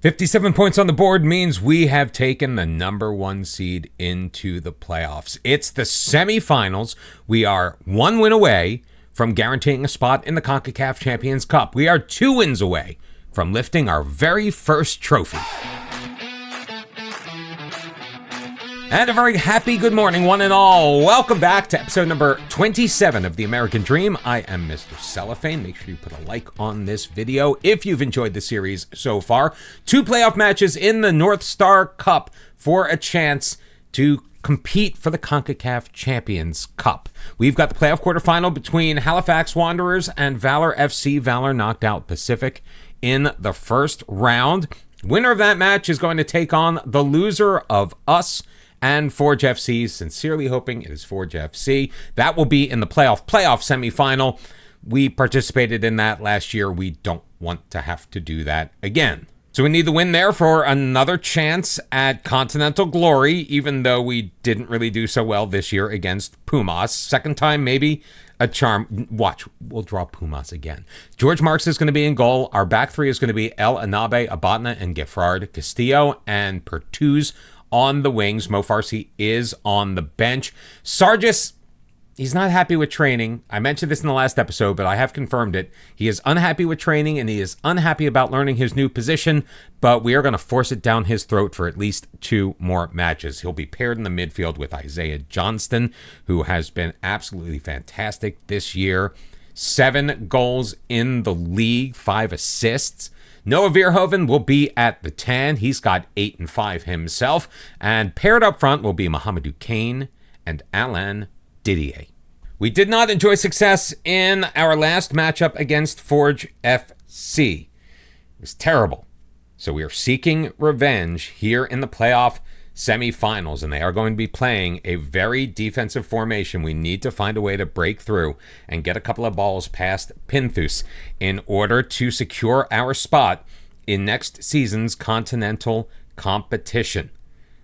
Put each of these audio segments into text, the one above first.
57 points on the board means we have taken the number one seed into the playoffs. It's the semifinals. We are one win away from guaranteeing a spot in the CONCACAF Champions Cup. We are 2 wins away from lifting our very first trophy. And a very happy good morning, one and all. Welcome back to episode number 27 of The American Dream. I am Mr. Cellophane. Make sure you put a like on this video if you've enjoyed the series so far. 2 playoff matches in the North Star Cup for a chance to compete for the CONCACAF Champions Cup. We've got the playoff quarterfinal between Halifax Wanderers and Valor FC. Valor knocked out Pacific in the first round. Winner of that match is going to take on the loser of us and Forge FC, sincerely hoping it is Forge FC. That will be in the playoff semifinal. We participated in that last year. We don't want to have to do that again. So we need the win there for another chance at Continental glory, even though we didn't really do so well this year against Pumas. Second time, maybe a charm. Watch, we'll draw Pumas again. George Marks is going to be in goal. Our back three is going to be El Anabe, Abatna, and Gefrard. Castillo and Pertuz on the wings. Mo Farsi is on the bench. Sargis, he's not happy with training. I mentioned this in the last episode, but I have confirmed it. He is unhappy with training, and he is unhappy about learning his new position, but we are going to force it down his throat for at least 2 more matches. He'll be paired in the midfield with Isaiah Johnston, who has been absolutely fantastic this year. 7 goals in the league, 5 assists. Noah Verhoeven will be at the 10. He's got 8 and 5 himself. And paired up front will be Mohamedou Kane and Alain Didier. We did not enjoy success in our last matchup against Forge FC. It was terrible. So we are seeking revenge here in the playoff semifinals, and they are going to be playing a very defensive formation. We need to find a way to break through and get a couple of balls past Pinthus in order to secure our spot in next season's Continental competition.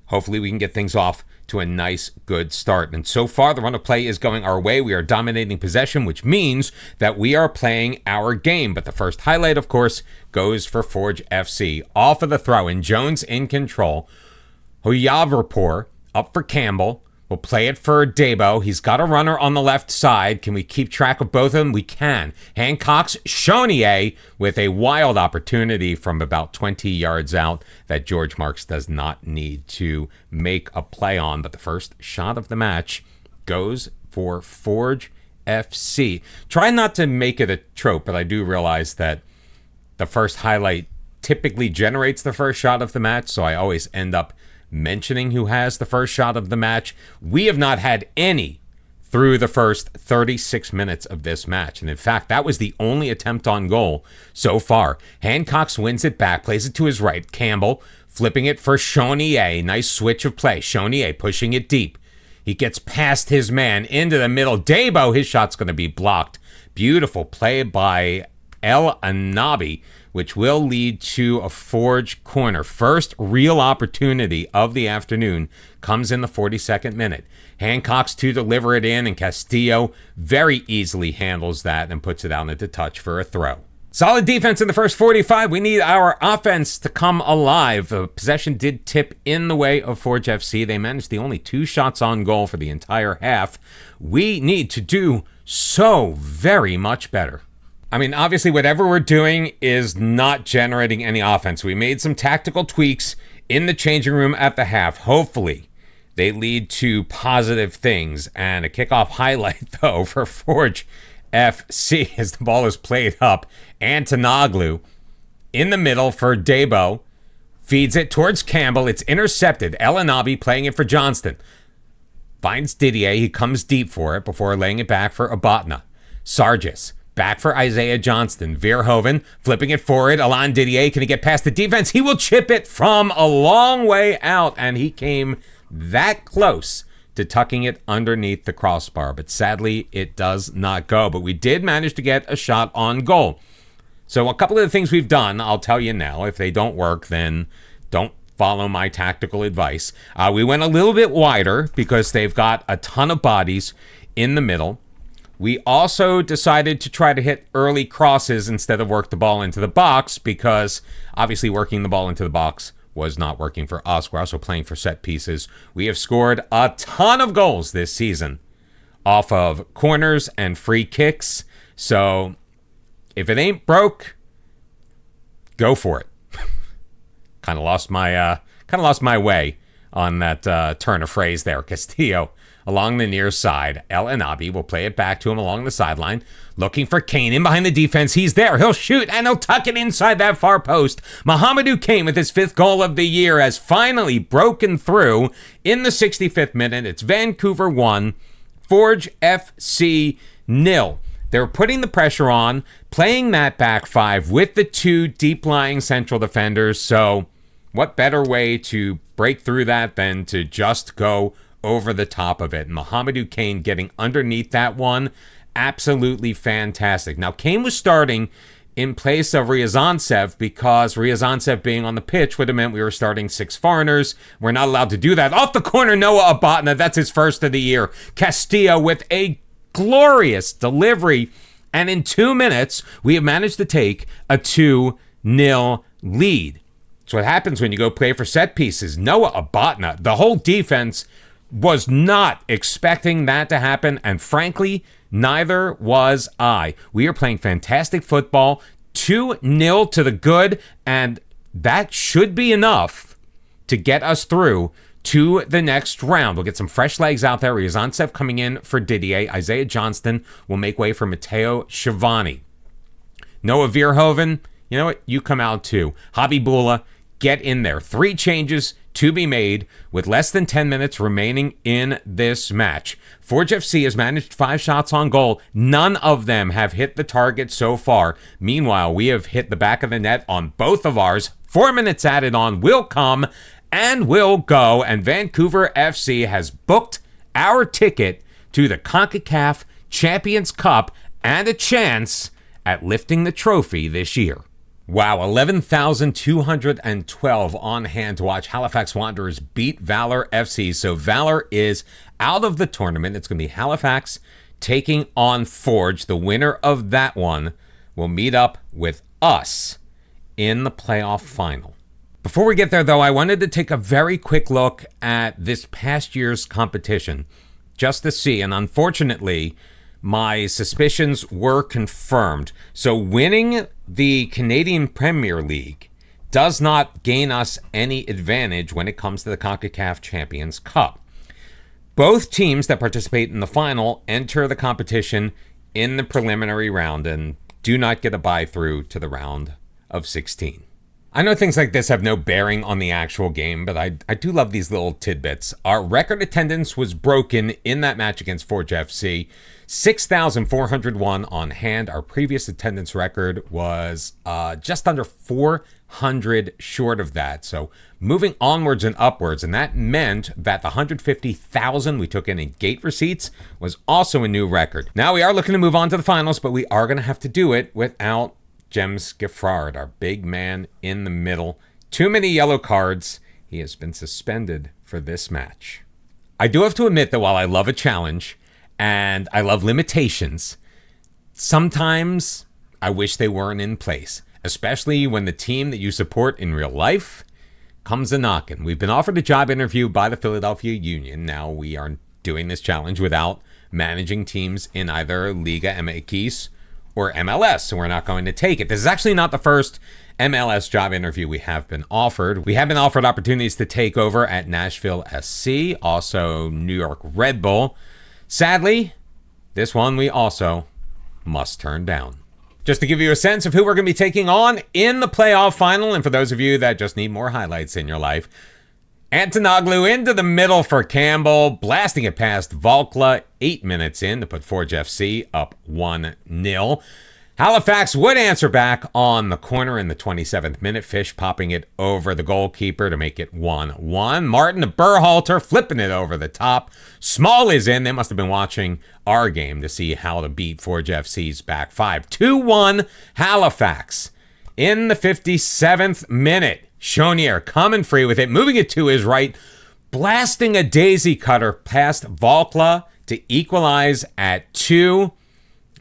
Hopefully we can get things off to a nice, good start. And so far, the run of play is going our way. We are dominating possession, which means that we are playing our game. But the first highlight, of course, goes for Forge FC. Off of the throw-in, Jones in control. Hoyavrapor up for Campbell. We'll play it for Deja. He's got a runner on the left side. Can we keep track of both of them? We can. Hancock's Chonier with a wild opportunity from about 20 yards out that George Marks does not need to make a play on. But the first shot of the match goes for Forge FC. Try not to make it a trope, but I do realize that the first highlight typically generates the first shot of the match, so I always end up mentioning who has the first shot of the match. We have not had any through the first 36 minutes of this match. And in fact, that was the only attempt on goal so far. Hancock wins it back, plays it to his right. Campbell flipping it for Chonier. Nice switch of play. Chonier pushing it deep. He gets past his man into the middle. Deja, his shot's going to be blocked. Beautiful play by El Anabi, which will lead to a Forge corner. First real opportunity of the afternoon comes in the 42nd minute. Hancock's to deliver it in, and Castillo very easily handles that and puts it out into touch for a throw. Solid defense in the first 45. We need our offense to come alive. The possession did tip in the way of Forge FC. They managed the only 2 shots on goal for the entire half. We need to do so very much better. I mean, obviously, whatever we're doing is not generating any offense. We made some tactical tweaks in the changing room at the half. Hopefully, they lead to positive things. And a kickoff highlight, though, for Forge FC as the ball is played up. Antonoglu in the middle for Deja. Feeds it towards Campbell. It's intercepted. El Anabi playing it for Johnston. Finds Didier. He comes deep for it before laying it back for Abatna. Sargis. Back for Isaiah Johnston. Verhoeven flipping it forward. Alain Didier, can he get past the defense? He will chip it from a long way out, and he came that close to tucking it underneath the crossbar. But sadly, it does not go. But we did manage to get a shot on goal. So a couple of the things we've done, I'll tell you now. If they don't work, then don't follow my tactical advice. We went a little bit wider because they've got a ton of bodies in the middle. We also decided to try to hit early crosses instead of work the ball into the box because obviously working the ball into the box was not working for us. We're also playing for set pieces. We have scored a ton of goals this season off of corners and free kicks. So if it ain't broke, go for it. Kind of lost my way on that turn of phrase there. Castillo along the near side. El Anabi will play it back to him along the sideline. Looking for Kane in behind the defense. He's there. He'll shoot and he'll tuck it inside that far post. Mohamedou Kane with his 5th goal of the year has finally broken through in the 65th minute. It's Vancouver 1, Forge FC 0. They're putting the pressure on, playing that back 5 with the 2 deep-lying central defenders. So what better way to break through that than to just go over the top of it? Mohamedou Kane getting underneath that one. Absolutely fantastic. Now, Kane was starting in place of Ryazantsev because Ryazantsev being on the pitch would have meant we were starting 6 foreigners. We're not allowed to do that. Off the corner, Noah Abatna. That's his first of the year. Castillo with a glorious delivery. And in 2 minutes, we have managed to take a 2-0 lead. It's what happens when you go play for set pieces. Noah Abatna, the whole defense was not expecting that to happen, and frankly, neither was I. We are playing fantastic football, 2-0 to the good, and that should be enough to get us through to the next round. We'll get some fresh legs out there. Ryazantsev coming in for Didier. Isaiah Johnston will make way for Matteo Schiavone. Noah Verhoeven, you know what? You come out too. Habibullah, get in there. 3 changes to be made with less than 10 minutes remaining in this match. Forge FC has managed 5 shots on goal. None of them have hit the target so far. Meanwhile, we have hit the back of the net on both of ours. 4 minutes added on will come and will go. And Vancouver FC has booked our ticket to the CONCACAF Champions Cup and a chance at lifting the trophy this year. Wow, 11,212 on hand to watch Halifax Wanderers beat Valor FC. So Valor is out of the tournament. It's going to be Halifax taking on Forge. The winner of that one will meet up with us in the playoff final. Before we get there, though, I wanted to take a very quick look at this past year's competition just to see. And unfortunately, my suspicions were confirmed. So winning the Canadian Premier League does not gain us any advantage when it comes to the CONCACAF Champions Cup. Both teams that participate in the final enter the competition in the preliminary round and do not get a bye through to the round of 16. I know things like this have no bearing on the actual game, but I do love these little tidbits. Our record attendance was broken in that match against Forge FC. 6,401 on hand. Our previous attendance record was just under 400 short of that. So moving onwards and upwards, and that meant that the 150,000 we took in gate receipts was also a new record. Now we are looking to move on to the finals, but we are going to have to do it without James Giffard, our big man in the middle. Too many yellow cards. He has been suspended for this match. I do have to admit that while I love a challenge and I love limitations, sometimes I wish they weren't in place, especially when the team that you support in real life comes a knocking. We've been offered a job interview by the Philadelphia Union. Now we are doing this challenge without managing teams in either Liga MX or MLS, so we're not going to take it. This is actually not the first MLS job interview we have been offered. We have been offered opportunities to take over at Nashville SC, also New York Red Bull. Sadly, this one we also must turn down. Just to give you a sense of who we're going to be taking on in the playoff final, and for those of you that just need more highlights in your life, Antonoglu into the middle for Campbell, blasting it past Volkla 8 minutes in to put Forge FC up 1-0. Halifax would answer back on the corner in the 27th minute. Fish popping it over the goalkeeper to make it 1-1. Martin to Berhalter flipping it over the top. Small is in. They must have been watching our game to see how to beat Forge FC's back 5. 2-1 Halifax in the 57th minute. Chonier coming free with it, moving it to his right, blasting a daisy cutter past Volkla to equalize at 2.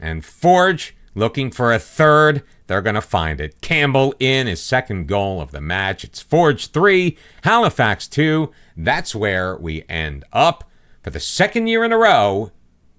And Forge looking for a third. They're going to find it. Campbell in his second goal of the match. It's Forge 3, Halifax 2. That's where we end up. For the second year in a row,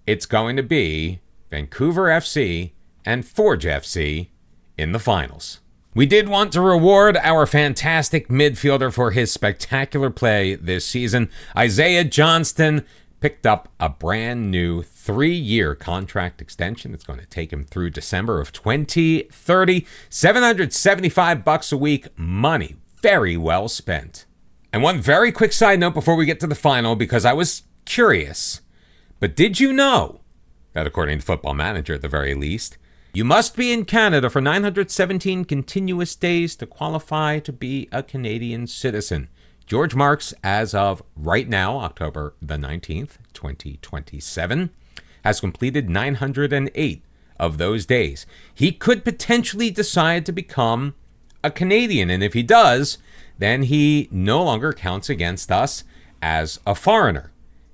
it's going to be Vancouver FC and Forge FC in the finals. We did want to reward our fantastic midfielder for his spectacular play this season. Isaiah Johnston picked up a brand new 3-year contract extension. It's going to take him through December of 2030. $775 a week. Money very well spent. And one very quick side note before we get to the final, because I was curious. But did you know that according to Football Manager at the very least, you must be in Canada for 917 continuous days to qualify to be a Canadian citizen? George Marks, as of right now, October the 19th, 2027, has completed 908 of those days. He could potentially decide to become a Canadian, and if he does, then he no longer counts against us as a foreigner,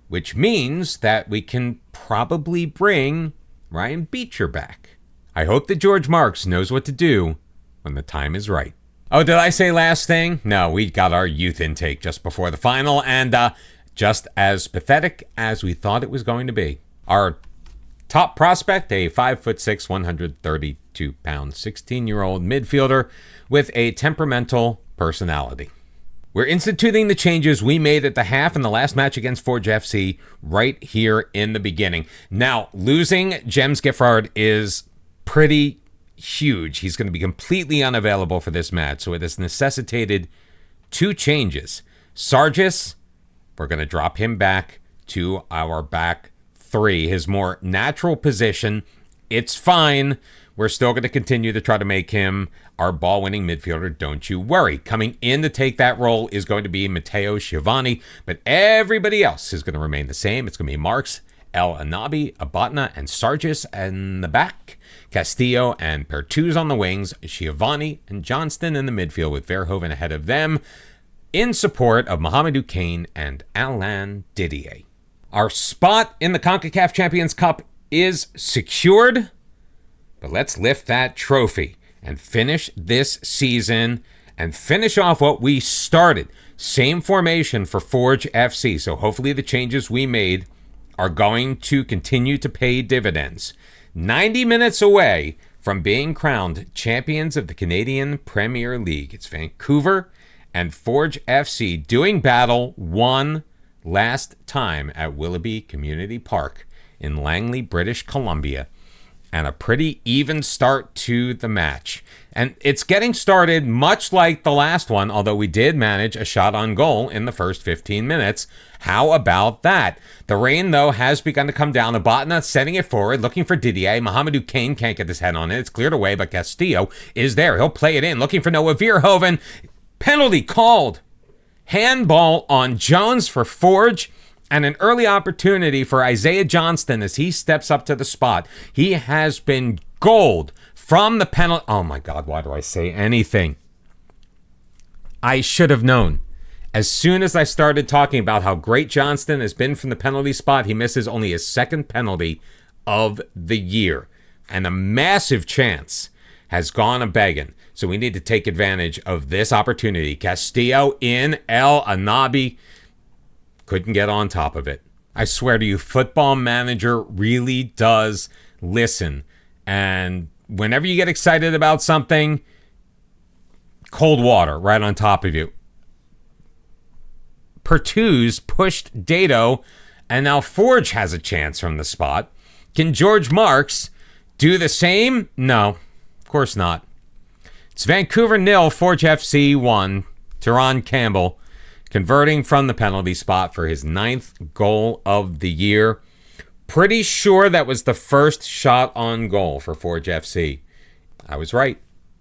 which means that we can probably bring Ryan Beecher back. I hope that George Marks knows what to do when the time is right. Oh, did I say last thing? No, we got our youth intake just before the final, and just as pathetic as we thought it was going to be. Our top prospect, a 5'6", 132-pound, 16-year-old midfielder with a temperamental personality. We're instituting the changes we made at the half in the last match against Forge FC right here in the beginning. Now, losing James Gifford is pretty huge. He's going to be completely unavailable for this match, so it has necessitated 2 changes. Sargis, we're going to drop him back to our back 3, his more natural position. It's fine. We're still going to continue to try to make him our ball-winning midfielder, don't you worry. Coming in to take that role is going to be Matteo Schiavone, but everybody else is going to remain the same. It's going to be Marks, El Anabi, Abatna, and Sargis in the back. Castillo and Pertuz on the wings, Schiavone and Johnston in the midfield with Verhoeven ahead of them, in support of Mohamedou Kane and Alain Didier. Our spot in the CONCACAF Champions Cup is secured, but let's lift that trophy and finish this season and finish off what we started. Same formation for Forge FC, so hopefully the changes we made are going to continue to pay dividends. 90 minutes away from being crowned champions of the Canadian Premier League. It's Vancouver and Forge FC doing battle one last time at Willoughby Community Park in Langley, British Columbia. And a pretty even start to the match. And it's getting started much like the last one, although we did manage a shot on goal in the first 15 minutes. How about that? The rain, though, has begun to come down. Abatna setting it forward, looking for Didier. Mohamedou Kane can't get his head on it. It's cleared away, but Castillo is there. He'll play it in, looking for Noah Verhoeven. Penalty called. Handball on Jones for Forge. And an early opportunity for Isaiah Johnston as he steps up to the spot. He has been gold from the penalty. Oh my God, why do I say anything? I should have known. As soon as I started talking about how great Johnston has been from the penalty spot, he misses only his second penalty of the year. And a massive chance has gone a-begging. So we need to take advantage of this opportunity. Castillo in, El Anabi couldn't get on top of it. I swear to you, Football Manager really does listen. And whenever you get excited about something, cold water right on top of you. Pertuz pushed Dado, and now Forge has a chance from the spot. Can George Marks do the same? No, of course not. It's Vancouver 0, Forge FC 1. Teron Campbell converting from the penalty spot for his 9th goal of the year. Pretty sure that was the first shot on goal for Forge FC. I was right.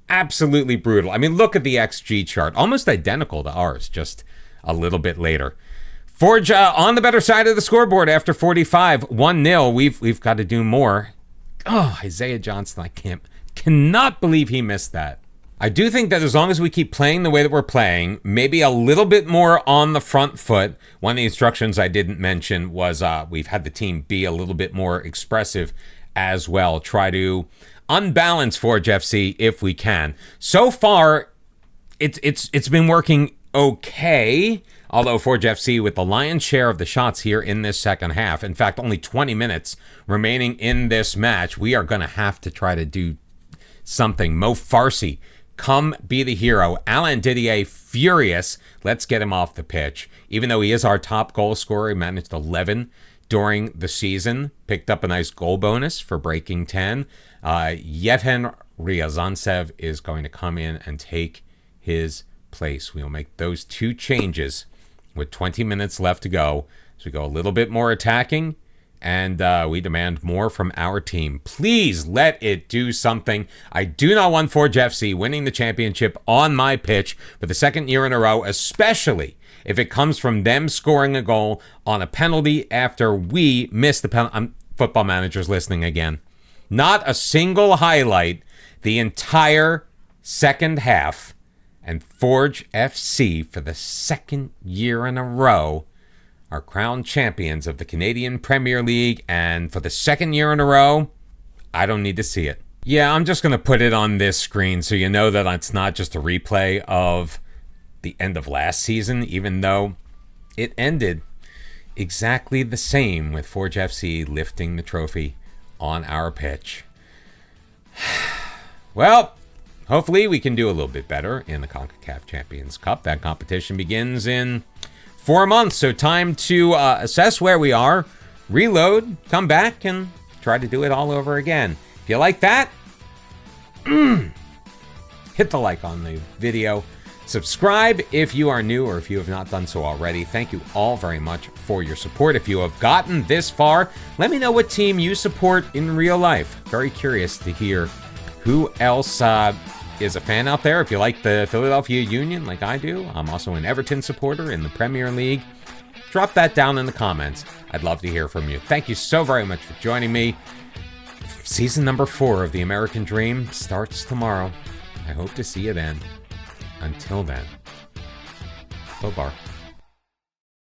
Absolutely brutal. I mean, look at the XG chart. Almost identical to ours, just a little bit later. Forge on the better side of the scoreboard after 45. 1-0. We've got to do more. Oh, Isaiah Johnston, I cannot believe he missed that. I do think that as long as we keep playing the way that we're playing, maybe a little bit more on the front foot. One of the instructions I didn't mention was we've had the team be a little bit more expressive as well. Try to unbalance Forge FC if we can. So far, it's been working okay, although Forge FC with the lion's share of the shots here in this second half. In fact, only 20 minutes remaining in this match. We are going to have to try to do something. Mo Farsi, come be the hero. Alain Didier, furious. Let's get him off the pitch. Even though he is our top goal scorer, he managed 11 during the season. Picked up a nice goal bonus for breaking 10. Yevhen Ryazantsev is going to come in and take his place. We'll make those 2 changes with 20 minutes left to go. So we go a little bit more attacking, and we demand more from our team. Please let it do something. I do not want Forge FC winning the championship on my pitch for the second year in a row, especially if it comes from them scoring a goal on a penalty after we missed the penalty. Football Manager's listening again. Not a single highlight the entire second half. And Forge FC, for the second year in a row, are crowned champions of the Canadian Premier League. And for the second year in a row, I don't need to see it. Yeah, I'm just going to put it on this screen so you know that it's not just a replay of the end of last season, even though it ended exactly the same with Forge FC lifting the trophy on our pitch. Well, hopefully we can do a little bit better in the CONCACAF Champions Cup. That competition begins in 4 months, so time to assess where we are, reload, come back, and try to do it all over again. If you like that, hit the like on the video. Subscribe if you are new or if you have not done so already. Thank you all very much for your support. If you have gotten this far, let me know what team you support in real life. Very curious to hear who else is a fan out there. If you like the Philadelphia Union like I do, I'm also an Everton supporter in the Premier League. Drop that down in the comments. I'd love to hear from you. Thank you so very much for joining me. Season number 4 of The American Dream starts tomorrow. I hope to see you then. Until then, Bobar.